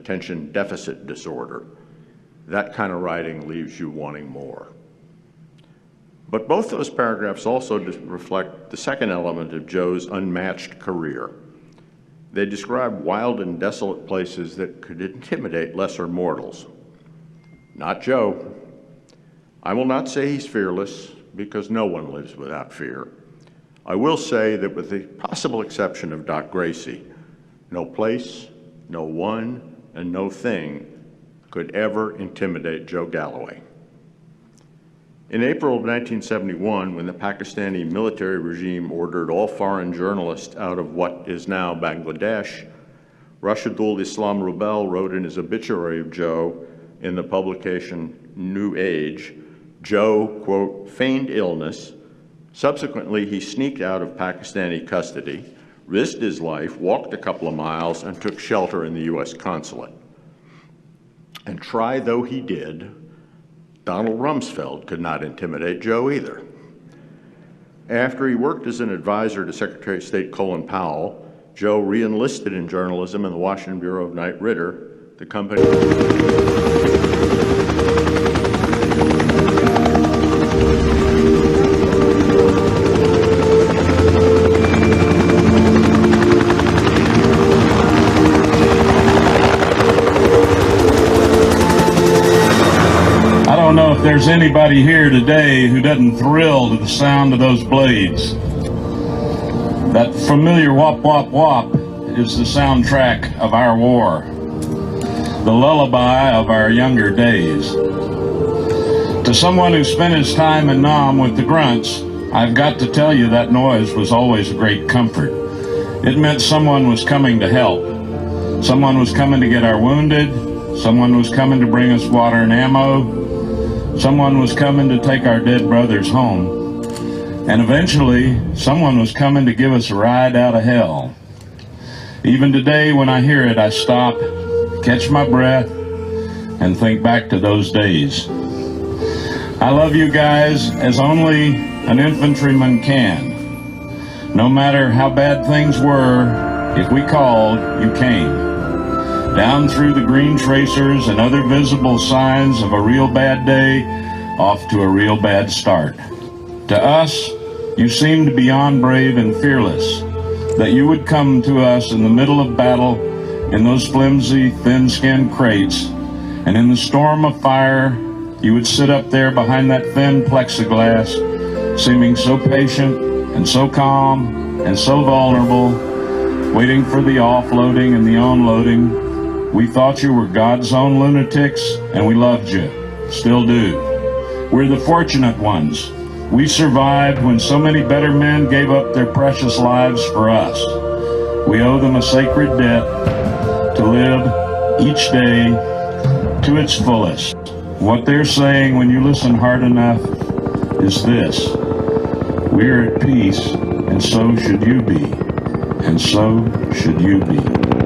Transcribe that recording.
attention deficit disorder. That kind of writing leaves you wanting more. But both those paragraphs also reflect the second element of Joe's unmatched career. They describe wild and desolate places that could intimidate lesser mortals. Not Joe. I will not say he's fearless, because no one lives without fear. I will say that with the possible exception of Doc Gracie, no place, no one, and no thing could ever intimidate Joe Galloway. In April of 1971, when the Pakistani military regime ordered all foreign journalists out of what is now Bangladesh, Rashidul Islam Rubel wrote in his obituary of Joe in the publication New Age, Joe, quote, feigned illness. Subsequently, he sneaked out of Pakistani custody, risked his life, walked a couple of miles, and took shelter in the U.S. consulate. And try though he did, Donald Rumsfeld could not intimidate Joe either. After he worked as an advisor to Secretary of State Colin Powell, Joe re-enlisted in journalism in the Washington Bureau of Knight Ridder, the company. I don't know if there's anybody here today who doesn't thrill to the sound of those blades. That familiar whop, whop, whop is the soundtrack of our war, the lullaby of our younger days. To someone who spent his time in Nam with the grunts, I've got to tell you that noise was always a great comfort. It meant someone was coming to help. Someone was coming to get our wounded. Someone was coming to bring us water and ammo. Someone was coming to take our dead brothers home. And eventually, someone was coming to give us a ride out of hell. Even today, when I hear it, I stop, catch my breath, and think back to those days. I love you guys as only an infantryman can. No matter how bad things were, if we called, you came. Down through the green tracers and other visible signs of a real bad day, off to a real bad start. To us, you seemed beyond brave and fearless, that you would come to us in the middle of battle in those flimsy, thin-skinned crates, and in the storm of fire, you would sit up there behind that thin plexiglass, seeming so patient and so calm and so vulnerable, waiting for the offloading and the onloading. We thought you were God's own lunatics, and we loved you, still do. We're the fortunate ones. We survived when so many better men gave up their precious lives for us. We owe them a sacred debt to live each day to its fullest. What they're saying when you listen hard enough is this: we're at peace, and so should you be, and so should you be.